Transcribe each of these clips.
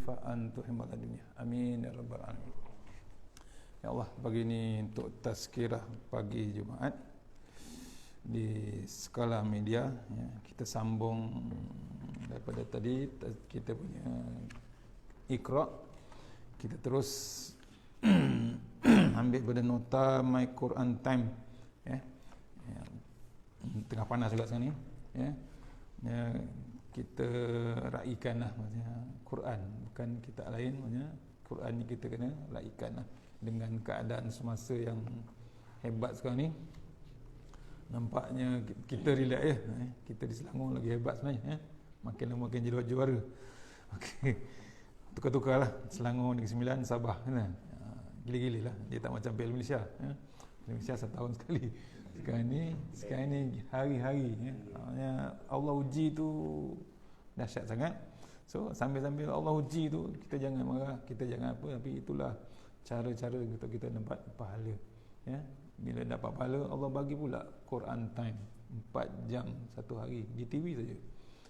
manfa'an tuhimmat dunia. Amin ya rabbal alamin. Ya Allah, pagi ini untuk tazkirah pagi Jumaat di skala media ya, kita sambung daripada tadi kita punya Iqra, kita terus ambil pada nota My Quran Time ya. Ya, tengah panas juga sekarang ni ya. Ya, kita raikanlah maksudnya Quran, bukan kita lain, maksudnya Quran ni kita kena raikanlah dengan keadaan semasa yang hebat sekarang ni. Nampaknya kita relax ya, kita di Selangor lagi hebat sebenarnya ya. Makin lama makin juara. Okey. Tukar-tukarlah Selangor Negeri Sembilan, Sabah kan. Gila-gila lah, dia tak macam Piala Malaysia ya. Malaysia setahun sekali. Sekarang ni hari-hari ya. Allah uji tu dahsyat sangat. So sambil-sambil Allah uji tu, kita jangan marah, kita jangan apa, tapi itulah cara-cara untuk kita dapat pahala ya. Bila dapat pahala, Allah bagi pula Quran Time 4 jam satu hari di TV saja.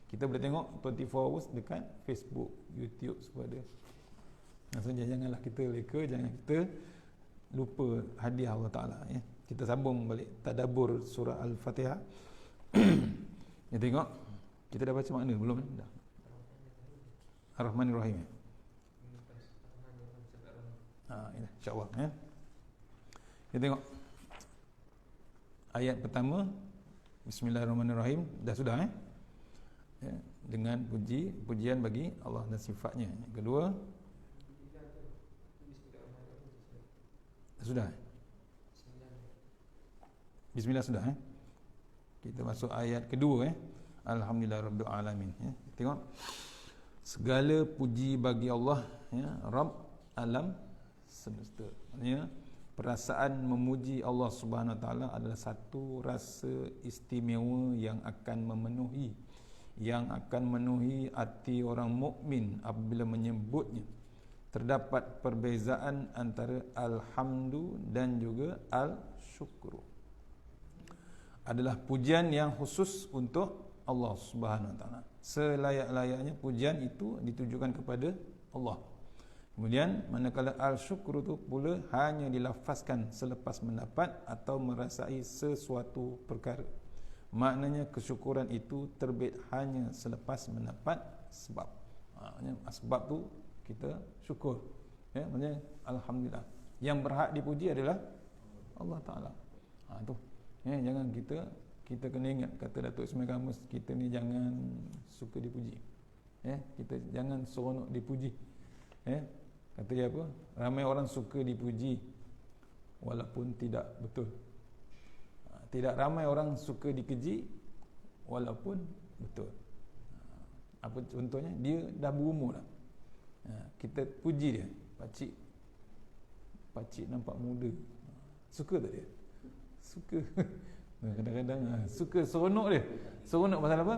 Kita boleh tengok 24 hours dekat Facebook, YouTube, semua ada. Maksudnya janganlah kita leka, jangan kita lupa hadiah Allah Ta'ala ya. Kita sambung balik tadabbur surah Al-Fatihah. Ya, tengok kita dah baca makna belum? Dah. Ar-Rahmanir Rahim. InsyaAllah ya. Kita tengok ayat pertama, Bismillahirrahmanirrahim, dah sudah ya, dengan pujian bagi Allah dan sifatnya. Yang kedua, dah sudah Bismillah sudah Kita masuk ayat kedua Alhamdulillahirabbil alamin ya. Tengok, segala puji bagi Allah ya, Rabb alam semesta. Maksudnya perasaan memuji Allah Subhanahu Wa Taala adalah satu rasa istimewa yang akan memenuhi hati orang mukmin apabila menyebutnya. Terdapat perbezaan antara alhamdu dan juga al-syukru. Adalah pujian yang khusus untuk Allah Subhanahu Wa Taala. Selayak-layaknya pujian itu ditujukan kepada Allah. Kemudian manakala al-syukru itu pula hanya dilafazkan selepas mendapat atau merasai sesuatu perkara. Maknanya kesyukuran itu terbit hanya selepas mendapat sebab. Maknanya sebab tu kita syukur ya, maksudnya alhamdulillah. Yang berhak dipuji adalah Allah Taala. Tu ya, jangan kita kena ingat kata Datuk Ismail Kamus, kita ni jangan suka dipuji ya, kita jangan seronok dipuji ya. Kata dia apa? Ramai orang suka dipuji walaupun tidak betul. Tidak ramai orang suka dikeji walaupun betul. Apa contohnya? Dia dah berumur dah. Kita puji dia, Pakcik nampak muda. Suka tak dia? Suka. Kadang-kadang suka, seronok dia. Seronok pasal apa?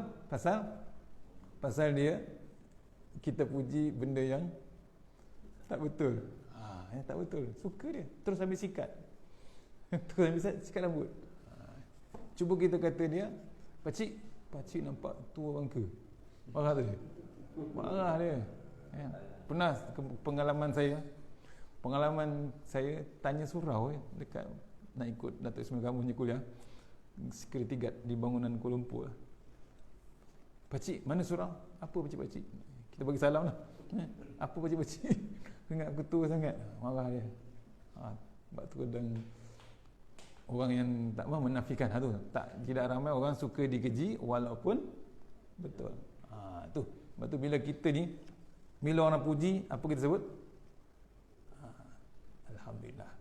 Pasal dia kita puji benda yang tak betul. Tak betul. Suka dia. Terus habis sikat. Terus habis sikat rambut. Cuba kita kata dia, Pakcik nampak tua bangka. Marah tu dia. Marah dia. Ya. Pernah pengalaman saya tanya surau dekat nak ikut Datuk Ismail Kamus punya kuliah security guard di bangunan Kuala Lumpur. Pakcik, mana surau? Apa pakcik? Kita bagi salam lah. Apa pakcik? Ingat aku tua sangat. Marah dia. Sebab tu kadang orang yang tak mahu menafikan tu. Tidak ramai orang suka dikeji walaupun betul. Tu. Sebab tu bila kita ni, bila orang puji, apa kita sebut? Alhamdulillah.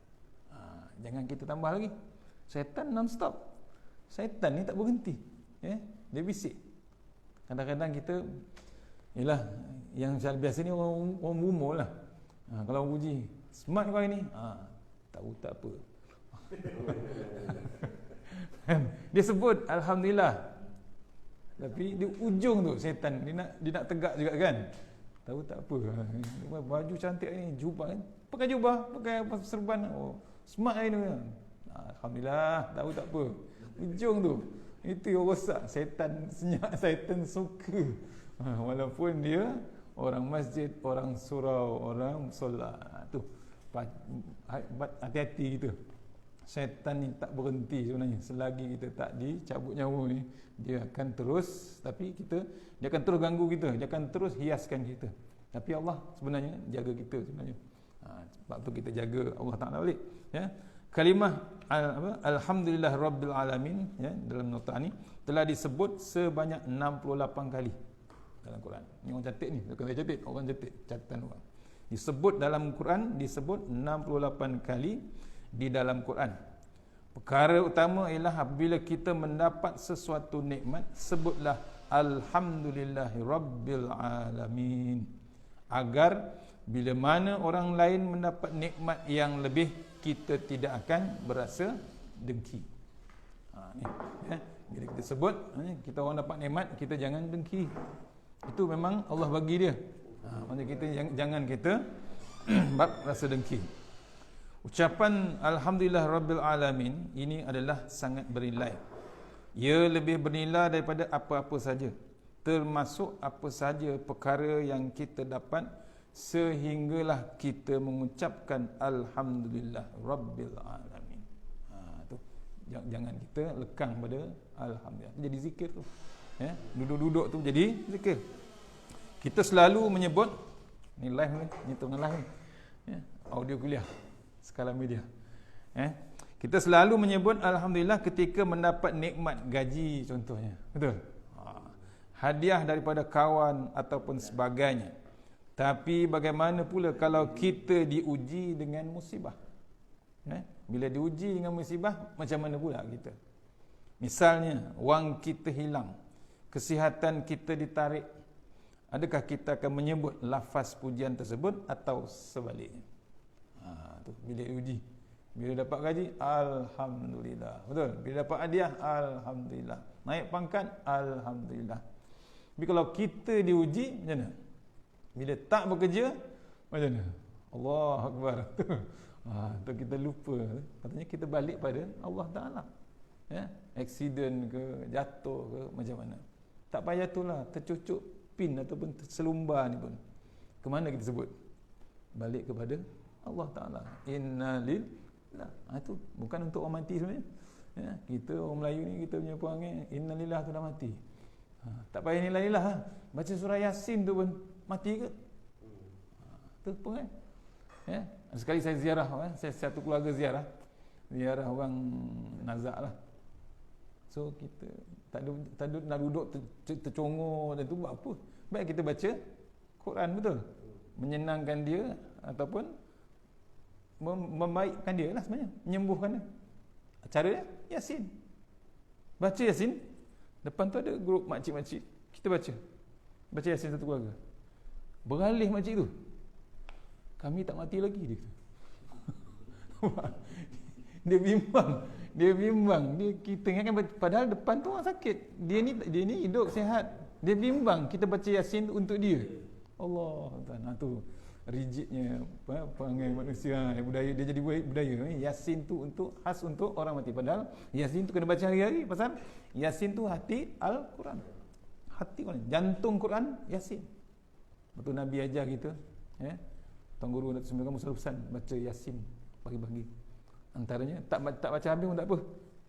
Jangan kita tambah lagi. Syaitan non-stop. Syaitan ni tak berhenti. Dia bisik. Kadang-kadang kita, yalah, yang biasa ni orang berumur lah. Kalau orang puji, smart kau hari ni. Tak apa. Dia sebut Alhamdulillah, tapi di ujung tu syaitan dia nak tegak juga kan. Tahu tak apa. Baju cantik ni, jubah kan. Pakai jubah, pakai serban. Smart hari ni. Alhamdulillah, tahu tak apa. Ujung tu, itu yang rosak. Syaitan senyap, syaitan suka. Walaupun dia orang masjid, orang surau, orang solat. Tu hati-hati kita. Syaitan ni tak berhenti sebenarnya. Selagi kita tak dicabut nyawa ni, dia akan terus, dia akan terus ganggu kita, dia akan terus hiaskan kita. Tapi Allah sebenarnya jaga kita sebenarnya. Sebab tu kita jaga Allah Taala balik, ya. Kalimah alhamdulillah rabbil alamin, ya, dalam nota ni telah disebut sebanyak 68 kali dalam Quran. Ni orang catat ni, bukan saya catat, orang catat, catatan orang. Disebut dalam Quran, disebut 68 kali di dalam Quran. Perkara utama ialah apabila kita mendapat sesuatu nikmat, sebutlah alhamdulillahi rabbil alamin. Agar bila mana orang lain mendapat nikmat yang lebih, kita tidak akan berasa dengki. Ni, ya. Bila kita sebut, kita orang dapat nikmat, kita jangan dengki. Itu memang Allah bagi dia. Maksudnya kita jangan kita rasa dengki. Ucapan alhamdulillah rabbil alamin ini adalah sangat bernilai. Ia lebih bernilai daripada apa-apa saja, termasuk apa saja perkara yang kita dapat, sehinggalah kita mengucapkan alhamdulillah rabbil alamin. Tu jangan kita lekang pada alhamdulillah. Jadi zikir tu, ya, duduk-duduk tu jadi zikir. Kita selalu menyebut, ni live ni tengah live ni, ya, audio kuliah skala media, kita selalu menyebut alhamdulillah ketika mendapat nikmat gaji contohnya, betul, hadiah daripada kawan ataupun sebagainya. Tapi bagaimana pula kalau kita diuji dengan musibah, bila diuji dengan musibah, macam mana pula kita? Misalnya wang kita hilang, kesihatan kita ditarik, adakah kita akan menyebut lafaz pujian tersebut atau sebaliknya? Tu bila uji, bila dapat gaji alhamdulillah, betul, bila dapat hadiah alhamdulillah, naik pangkat alhamdulillah. Tapi kalau kita diuji macam mana? Bila tak bekerja macam mana? Allahu akbar. Tu kita lupa, katanya kita balik pada Allah Taala, ya. Accident ke, jatuh ke, macam mana, tak payah itulah, tercucuk pin ataupun terselumbar ni pun, ke mana kita sebut? Balik kepada Allah Ta'ala. Innalillah. Itu bukan untuk orang mati sebenarnya, ya. Kita orang Melayu ni, kita punya perangai innalillah tu dah mati. Tak payah innalillah, baca surah Yasin tu pun mati ke? Tu pun kan, ya. Sekali saya ziarah, saya satu keluarga ziarah orang nazak lah. So kita tak ada nak duduk tercongor dan tu buat apa? Baik kita baca Quran, betul, menyenangkan dia ataupun membaikkan dia lah sebenarnya, menyembuhkan dia. Cara dia Yasin, baca Yasin. Depan tu ada grup makcik-makcik, kita baca Yasin satu keluarga. Beralih makcik tu, kami tak mati lagi, dia kata. Dia bimbang, kita ingatkan padahal depan tu orang sakit, dia ni hidup sihat, dia bimbang kita baca Yasin untuk dia. Allah Ta'ala, tu rigidnya perangai manusia, budaya dia jadi budaya. Yasin tu khas untuk orang mati, padahal Yasin tu kena baca hari-hari, pasal Yasin tu hati Al-Quran, hati Quran, jantung Quran Yasin. Betul Nabi ajar kita, Tuan Guru Datuk Sembilan Musa Husan baca Yasin pagi-pagi. Antaranya tak baca habis pun tak apa,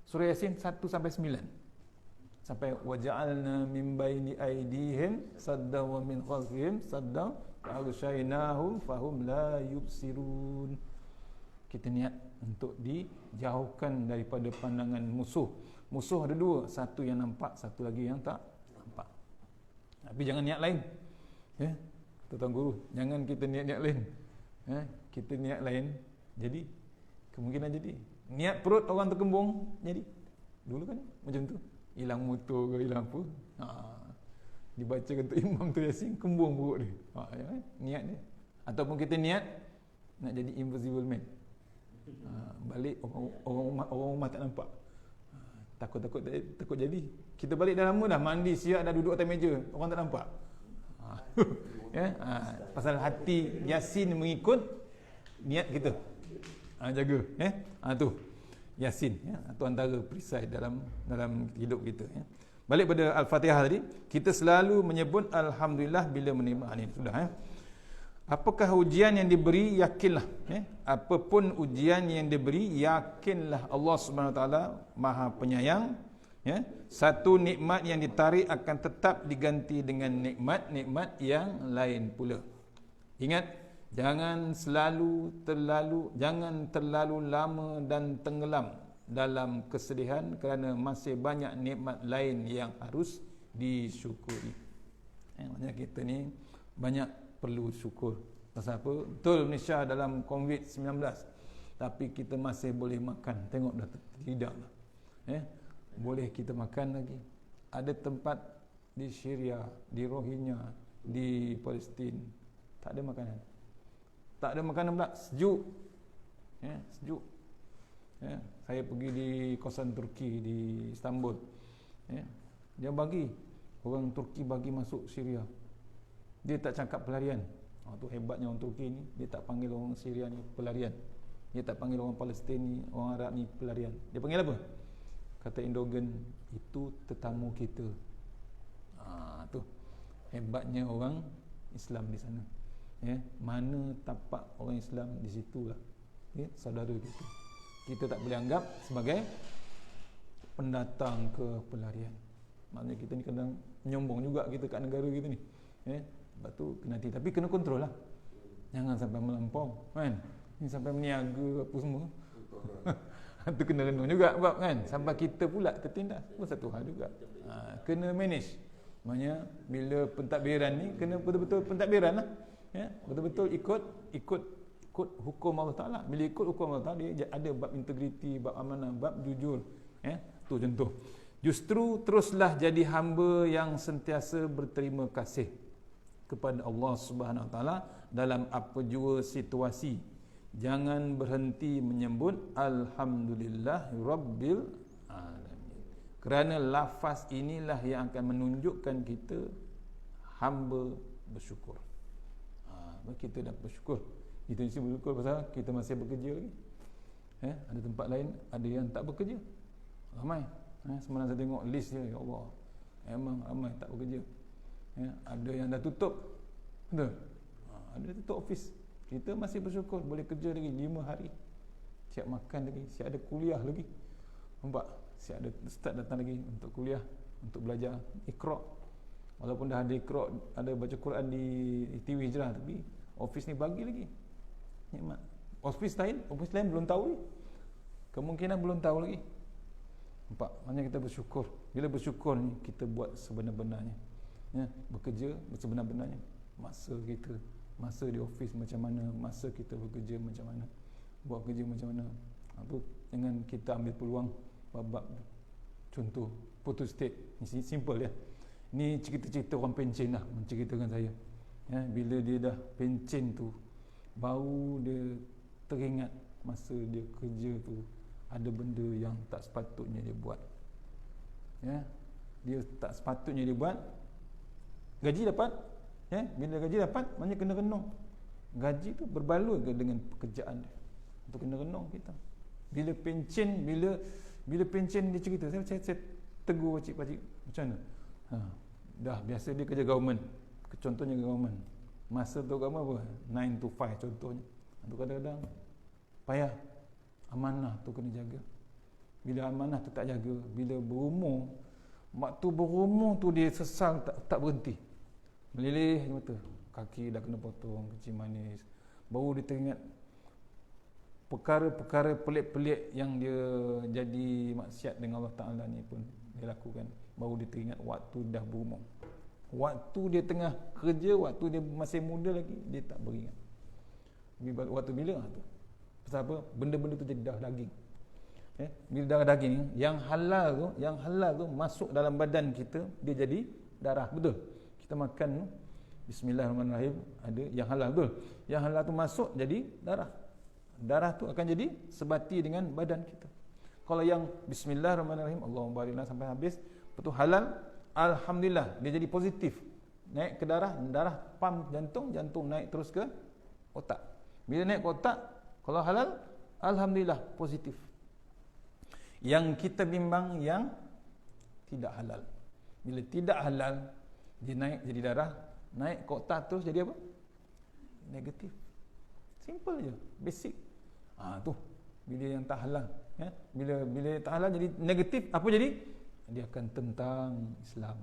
surah Yasin 1 sampai 9, sampai waja'alna min baini aidihim saddan wa min khalfihim saddan fa'aghshaynahum fahum la yubsirun. Kita niat untuk dijauhkan daripada pandangan musuh. Musuh ada dua, satu yang nampak, satu lagi yang tak nampak. Tapi jangan niat lain, Tuan Guru, jangan kita niat lain, kita niat lain, jadi kemungkinan jadi niat perut orang terkembung, jadi dulu kan macam tu, hilang motor ke hilang apa, dibacakan untuk imam tu Yasin, kembung perut dia, niat dia. Ataupun kita niat nak jadi invisible man, balik orang rumah tak nampak, takut jadi. Kita balik dah lama dah, mandi siap dah, duduk atas meja, orang tak nampak. Pasal hati Yasin mengikut niat kita, jaga, tu Yasin, tu antara perisai dalam hidup kita, Balik pada Al-Fatihah tadi, kita selalu menyebut alhamdulillah bila menerima. Ini sudah. Apakah ujian yang diberi, yakinlah. Apapun ujian yang diberi, yakinlah Allah Subhanahu Wa Taala Maha Penyayang. Satu nikmat yang ditarik akan tetap diganti dengan nikmat-nikmat yang lain pula. Ingat, jangan terlalu lama dan tenggelam dalam kesedihan kerana masih banyak nikmat lain yang harus disyukuri. Maksudnya kita ni banyak perlu syukur. Pasal apa? Betul Malaysia dalam COVID-19, tapi kita masih boleh makan. Tengok dah lidah lah. Boleh kita makan lagi. Ada tempat di Syria, di Rohingya, di Palestin tak ada makanan. Tak ada makanan pula, sejuk. Sejuk. Saya pergi di kawasan Turki di Istanbul. Dia bagi orang Turki bagi masuk Syria. Dia tak cakap pelarian. Tu hebatnya orang Turki ni, dia tak panggil orang Syria ni pelarian. Dia tak panggil orang Palestin ni, orang Arab ni pelarian. Dia panggil apa? Kata Endogen, itu tetamu kita. Tu hebatnya orang Islam di sana. Mana tapak orang Islam di situlah saudara kita. Kita tak boleh anggap sebagai pendatang ke pelarian. Maknanya kita ni kadang menyombong juga kita kat negara kita ni. Sebab tu kena hati, tapi kena kontrol lah. Jangan sampai melampau kan. Ni sampai meniaga apa semua. Itu kena renung juga sebab kan, sampai kita pula tertindas pun satu hal juga. Kena manage. Maknanya bila pentadbiran ni kena betul-betul pentadbiran lah. Betul-betul ikut hukum Allah Ta'ala. Bila ikut hukum Allah Ta'ala, dia ada bab integriti, bab amanah, bab jujur. Tu contoh. Justru teruslah jadi hamba yang sentiasa berterima kasih kepada Allah Subhanahu Wa Ta'ala dalam apa jua situasi. Jangan berhenti menyebut Alhamdulillah Rabbil Alamin. Kerana lafaz inilah yang akan menunjukkan kita hamba bersyukur. Kita dah bersyukur. Kita mesti bersyukur pasal kita masih bekerja lagi. Ada tempat lain ada yang tak bekerja. Ramai. Semalam saya tengok list dia, ya Allah. Memang ramai tak bekerja. Ada yang dah tutup. Betul? Ada tutup office. Kita masih bersyukur boleh kerja lagi 5 hari. Siap makan lagi, siap ada kuliah lagi. Nampak? Siap ada start datang lagi untuk kuliah, untuk belajar Iqra. Walaupun dah ada Iqra, ada baca Quran di TV Hijrah, tapi office ni bagi lagi nikmat. Office lain belum tahu lagi. Kemungkinan belum tahu lagi. Nampak? Maknanya kita bersyukur. Bila bersyukur ni kita buat sebenar-benarnya. Bekerja sebenar-benarnya. Masa di office macam mana, masa kita bekerja macam mana, buat kerja macam mana. Itu dengan kita ambil peluang bab contoh photo state. Ini simple ya. Ni cerita-cerita orang pencen lah menceritakan saya. Bila dia dah pencen tu, baru dia teringat masa dia kerja tu ada benda yang tak sepatutnya dia buat. Dia tak sepatutnya dia buat. Gaji dapat. Bila gaji dapat, maknanya kena renung. Gaji tu berbaloi ke dengan pekerjaan dia. Untuk kena renung kita. Bila pencen dia cerita, saya tegur pakcik-pakcik macam mana? Dah biasa dia kerja government. Contohnya government. Masa tu government apa? 9 to 5 contohnya. Tu kadang-kadang payah. Amanah tu kena jaga. Bila amanah tu tak jaga, bila berumur, waktu berumur tu dia sesal tak berhenti. Meleleh mata, kaki dah kena potong, kencing manis. Baru dia teringat perkara-perkara pelik-pelik yang dia jadi maksiat dengan Allah Ta'ala ni pun dia lakukan. Baru dia teringat waktu dah berumur. Waktu dia tengah kerja, waktu dia masih muda lagi, dia tak beringat. Waktu bila tu? Pasal apa? Benda-benda tu jadi darah daging. Bila darah daging, yang halal tu masuk dalam badan kita, dia jadi darah. Betul? Kita makan Bismillahirrahmanirrahim, ada yang halal, betul? Yang halal tu masuk jadi darah. Darah tu akan jadi sebati dengan badan kita. Kalau yang Bismillahirrahmanirrahim, Allahumma barik lana sampai habis, betul halal, alhamdulillah, dia jadi positif. Naik ke darah pam jantung naik terus ke otak. Bila naik ke otak, kalau halal, alhamdulillah, positif. Yang kita bimbang yang tidak halal. Bila tidak halal, dia naik jadi darah, naik ke otak terus jadi apa? Negatif. Simple je, basic. Tu bila yang tak halal, ya. Bila tak halal jadi negatif, apa jadi? Dia akan tentang Islam.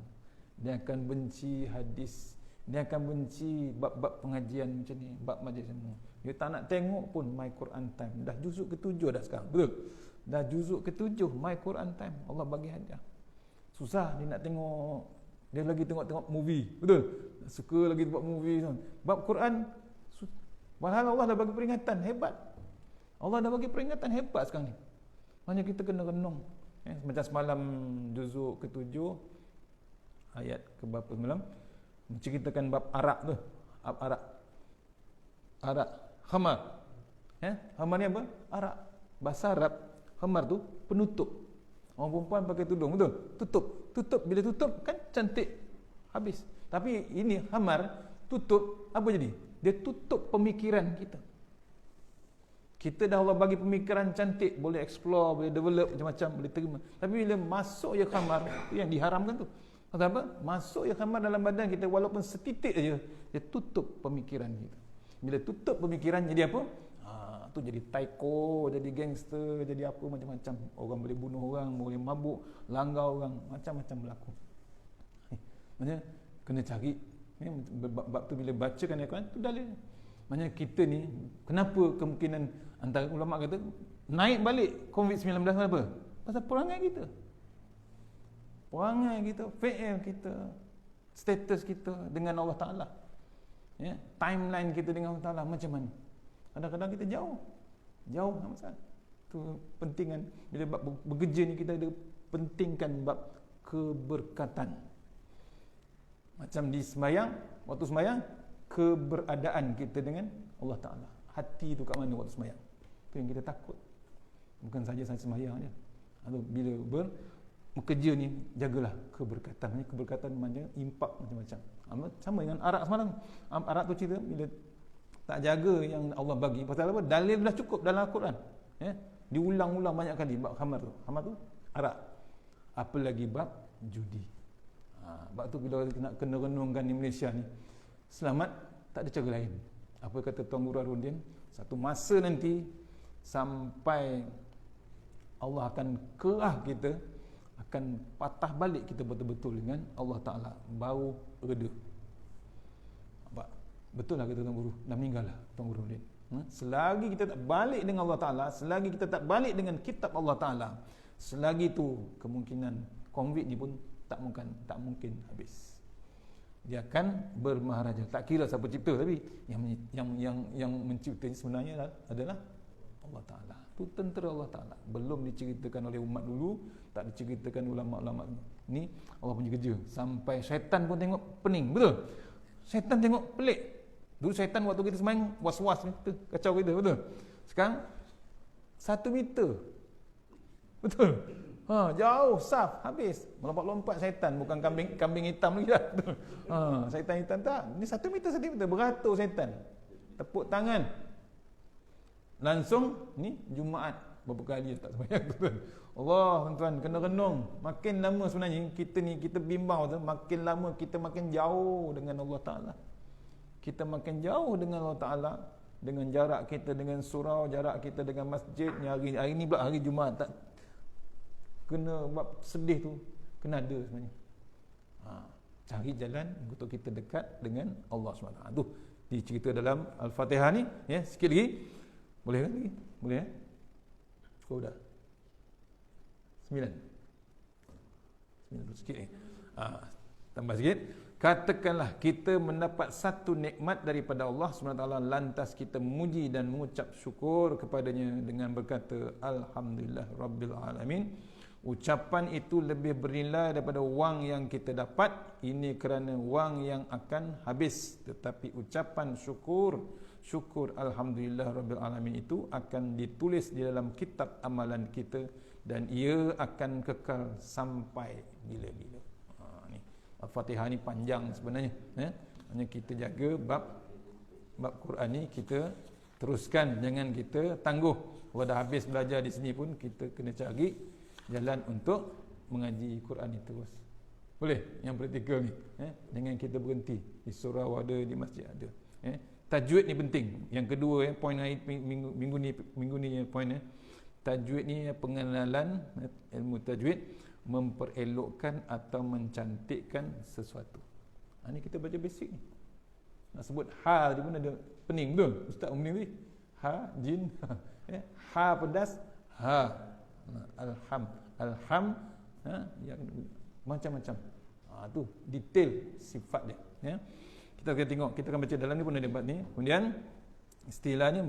Dia akan benci hadis. Dia akan benci bab-bab pengajian macam ni, bab majlis semua. Dia tak nak tengok pun My Quran Time. Dah juzuk ke-7 dah sekarang. Betul? Dah juzuk ke-7 My Quran Time. Allah bagi hadiah. Susah dia nak tengok. Dia lagi tengok movie. Betul? Suka lagi buat movie. Bab Quran, padahal Allah dah bagi peringatan hebat. Allah dah bagi peringatan hebat sekarang ni. Hanya kita kena renung. Macam semalam juzuk ke-7 ayat ke berapa semalam menceritakan bab arak tu. Arak khamar. Khamar ni apa? Arak. Bahasa Arab khamar tu penutup. Orang perempuan pakai tudung, betul? Tutup. Bila tutup kan cantik. Habis. Tapi ini khamar tutup, apa jadi? Dia tutup pemikiran kita. Kita dah Allah bagi pemikiran cantik, boleh explore, boleh develop macam-macam, boleh terima. Tapi bila masuk je khamar, yang diharamkan tu. Kata apa? Masuk je khamar dalam badan kita walaupun setitik aja, dia tutup pemikiran kita. Bila tutup pemikiran jadi apa? Tu jadi taiko, jadi gangster, jadi apa macam-macam. Orang boleh bunuh orang, boleh mabuk, langgar orang, macam-macam berlaku. Maksudnya kena cari. Bab tu bila bacakan Al-Quran tu dalil. Maksudnya kita ni kenapa kemungkinan antara ulama kata naik balik COVID-19 kenapa? Pasal perangai kita. Perangai kita, fi'il kita, status kita dengan Allah Ta'ala. Ya, timeline kita dengan Allah Ta'ala macam mana? Kadang-kadang kita jauh sama sangat. Tu pentingan bila bab bekerja ni kita ada pentingkan bab keberkatan. Macam di sembahyang, waktu sembahyang keberadaan kita dengan Allah Ta'ala. Hati tu kat mana waktu sembahyang? Tu yang kita takut. Bukan saja sembahyang je. Bila bekerja ni jagalah keberkatan. Keberkatan macam impak macam-macam. Sama dengan arak semalam. Arak tu cerita bila tak jaga yang Allah bagi. Pasal apa? Dalil dah cukup dalam Al-Quran. Diulang-ulang banyak kali bab khamar tu. Khamar tu arak. Apa lagi bab judi. Bab tu bila nak kena renungkan di Malaysia ni, selamat tak ada cara lain. Apa kata Tuan Guru Arundin? Satu masa nanti sampai Allah akan kerah kita, akan patah balik kita betul-betul dengan Allah Ta'ala, baru reda. Betul lah kata Tuan Guru, dah meninggal lah Tuan Guru Arundin. Selagi kita tak balik dengan Allah Ta'ala, selagi kita tak balik dengan kitab Allah Ta'ala, selagi tu kemungkinan COVID ni pun tak mungkin habis. Dia akan bermaharaja. Tak kira siapa cipta, tapi yang menciptanya sebenarnya adalah Allah Ta'ala. Itu tentera Allah Ta'ala. Belum diceritakan oleh umat dulu, tak diceritakan ulama-ulama ni. Allah punya kerja. Sampai syaitan pun tengok pening. Betul? Syaitan tengok pelik. Dulu syaitan waktu kita sembahyang was-was kita, kacau kita. Betul? Sekarang 1 meter. Betul? Jauh, saf, habis. Melompat-lompat syaitan, bukan kambing hitam lagi dah. Syaitan hitam tak. Ni 1 meter, beratur syaitan. Tepuk tangan. Langsung ni Jumaat berapa kali tak sembahyang tuan. Allah tuan-tuan kena renung. Makin lama sebenarnya kita bimbang tu, makin lama kita makin jauh dengan Allah Taala. Kita makin jauh dengan Allah Taala, dengan jarak kita dengan surau, jarak kita dengan masjid. Hari ni pula hari Jumaat tak kena buat sedih tu, kena ada sebenarnya. Cari jalan untuk kita dekat dengan Allah SWT. Tu dicerita dalam Al-Fatihah ni, ya, sikit lagi. Boleh kan lagi? Boleh ya? Cukup dah. 9 sikit lagi. Tambah sikit. Katakanlah kita mendapat satu nikmat daripada Allah SWT, lantas kita memuji dan mengucap syukur kepadanya dengan berkata Alhamdulillah Rabbil Alamin. Ucapan itu lebih bernilai daripada wang yang kita dapat. Ini kerana wang yang akan habis. Tetapi ucapan syukur Alhamdulillah Rabbil Alamin itu akan ditulis di dalam kitab amalan kita, dan ia akan kekal sampai bila-bila. Ni Al-Fatihah ni panjang sebenarnya, hanya kita jaga bab Quran ni, kita teruskan, jangan kita tangguh. Kalau dah habis belajar di sini pun kita kena cari jalan untuk mengaji Quran ni terus. Boleh? Yang praktikal ni. Jangan kita berhenti. Di surau ada, di masjid ada. Tajwid ni penting. Yang kedua, poin minggu ni poin tajwid ni pengenalan ilmu tajwid, memperelokkan atau mencantikkan sesuatu. Ni kita baca basic ni. Nak sebut ha tadi pun ada pening betul. Ustaz pening tadi. Ha, jin. Ha pedas, ha. Alham, yang macam-macam. Tu detail sifat dia, ya. Kita akan tengok, kita akan baca dalam ni pun ada bab ni. Kemudian istilahnya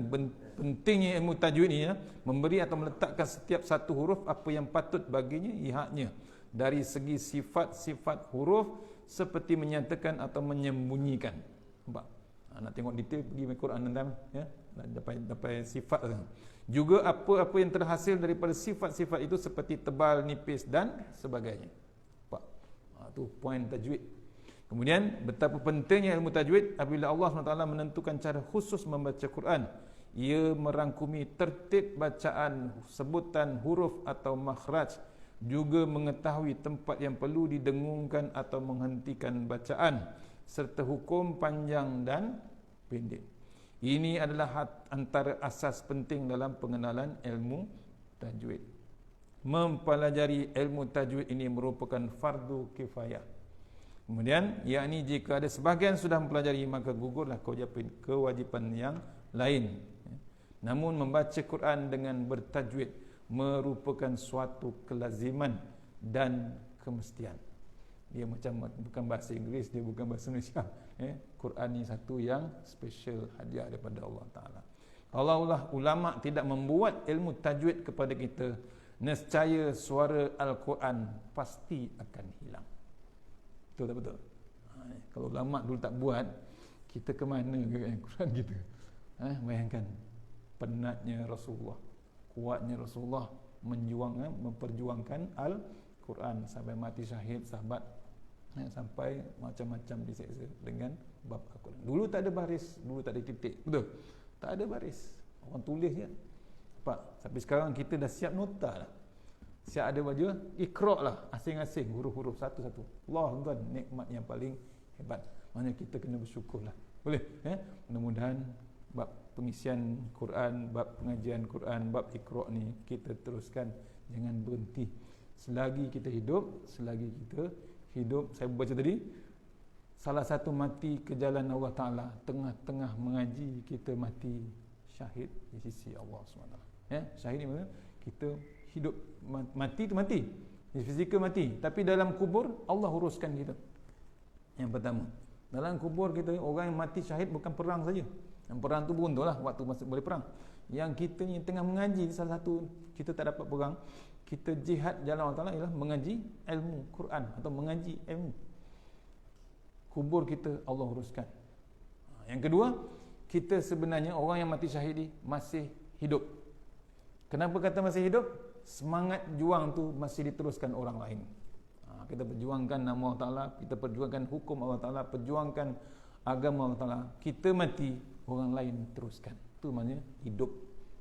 pentingnya ilmu tajwid ni, ya, memberi atau meletakkan setiap satu huruf apa yang patut baginya ihaknya dari segi sifat-sifat huruf, seperti menyatakan atau menyembunyikan. Nampak? Nak tengok detail, pergi ke Quran nanti, ya, dapat sifat. Juga apa-apa yang terhasil daripada sifat-sifat itu seperti tebal, nipis dan sebagainya. Nampak? Tu poin tajwid. Kemudian betapa pentingnya ilmu tajwid apabila Allah SWT menentukan cara khusus membaca Quran. Ia merangkumi tertib bacaan, sebutan huruf atau makhraj, juga mengetahui tempat yang perlu didengungkan atau menghentikan bacaan, serta hukum panjang dan pendek. Ini adalah antara asas penting dalam pengenalan ilmu tajwid. Mempelajari ilmu tajwid ini merupakan fardu kifayah. Kemudian, yakni jika ada sebahagian sudah mempelajari, maka gugurlah kewajipan yang lain. Namun membaca Quran dengan bertajwid merupakan suatu kelaziman dan kemestian. Dia macam bukan bahasa Inggeris, dia bukan bahasa Malaysia. Quran ni satu yang special, hadiah daripada Allah Ta'ala. Kalaulah ulama tidak membuat ilmu tajwid kepada kita, nescaya suara Al-Quran pasti akan hilang. Betul tak betul? Kalau ulama dulu tak buat, kita ke mana Quran kita? Bayangkan penatnya Rasulullah, kuatnya Rasulullah memperjuangkan Al-Quran sampai mati syahid sahabat, sampai macam-macam diseksa dengan bab Al-Quran. Dulu tak ada baris, dulu tak ada titik, betul? Tak ada baris, orang tulis je. Tapi sekarang kita dah siap nota lah, siap ada baju, Iqra' lah, asing-asing, huruf-huruf satu-satu. Allah tuan, nikmat yang paling hebat. Maknanya kita kena bersyukur lah. Boleh? Mudah-mudahan bab pengisian Quran, bab pengajian Quran, bab Iqra' ni kita teruskan, jangan berhenti. Selagi kita hidup, saya baca tadi, salah satu mati ke jalan Allah Ta'ala, tengah-tengah mengaji, kita mati syahid di sisi Allah SWT. Syahid ni maksudnya kita hidup, mati tu mati, fizikal mati, tapi dalam kubur Allah uruskan kita. Yang pertama, dalam kubur kita, orang yang mati syahid bukan perang saja. Yang perang tu beruntunglah waktu masih boleh perang. Yang kita ni tengah mengaji, salah satu kita tak dapat perang, kita jihad jalan Allah Ta'ala ialah mengaji ilmu Quran atau mengaji ilmu. Kubur kita Allah uruskan. Yang kedua, kita sebenarnya orang yang mati syahid ni masih hidup. Kenapa kata masih hidup? Semangat juang tu masih diteruskan orang lain. Kita perjuangkan nama Allah Ta'ala, kita perjuangkan hukum Allah Ta'ala, perjuangkan agama Allah Ta'ala. Kita mati, orang lain teruskan. Itu maknanya hidup,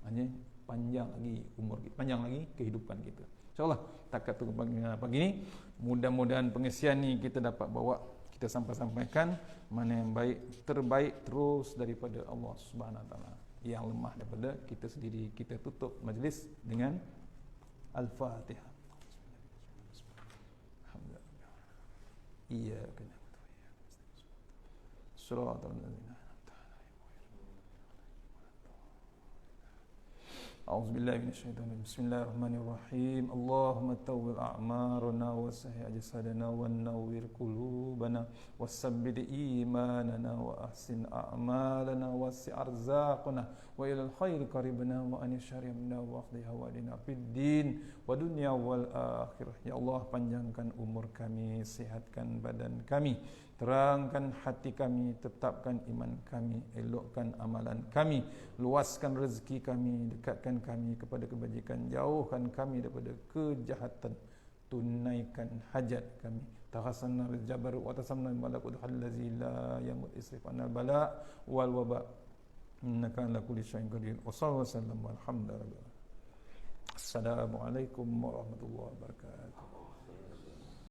maknanya panjang lagi umur kita, panjang lagi kehidupan kita. InsyaAllah takat tu pagi ni, mudah-mudahan pengisian ni kita dapat bawa, kita sampaikan mana yang baik, terbaik terus daripada Allah Subhanahu Wa Ta'ala, yang lemah daripada kita sendiri. Kita tutup majlis dengan Al-Fatihah. Alhamdulillah. Iyyaka na'budu wa iyyaka nasta'in. Shiratal ladzina an'amta 'alaihim. A'udzu billahi minasyaitonir rajim. Bismillahirrahmanirrahim. Allahumma tawwil a'marana wa sahih ajsadana wa nawwir qulubana wasabbit imanana wa ahsin a'malana wasi' arzaqana wa ilal khairi qaribna wa an syarrina wa qdi hawadina fid din wa dunya wal akhirah. Ya Allah, panjangkan umur kami, sihatkan badan kami, terangkan hati kami, tetapkan iman kami, elokkan amalan kami, luaskan rezeki kami, dekatkan kami kepada kebajikan, jauhkan kami daripada kejahatan, tunaikan hajat kami. Tahasanna bil jabar wa tasamna malakut allazi la yamut isrif anal bala wal waba innaka ala kulli syai'in qadir. Wa sallallahu alaihi wasallam walhamdulillah. Assalamualaikum warahmatullahi wabarakatuh.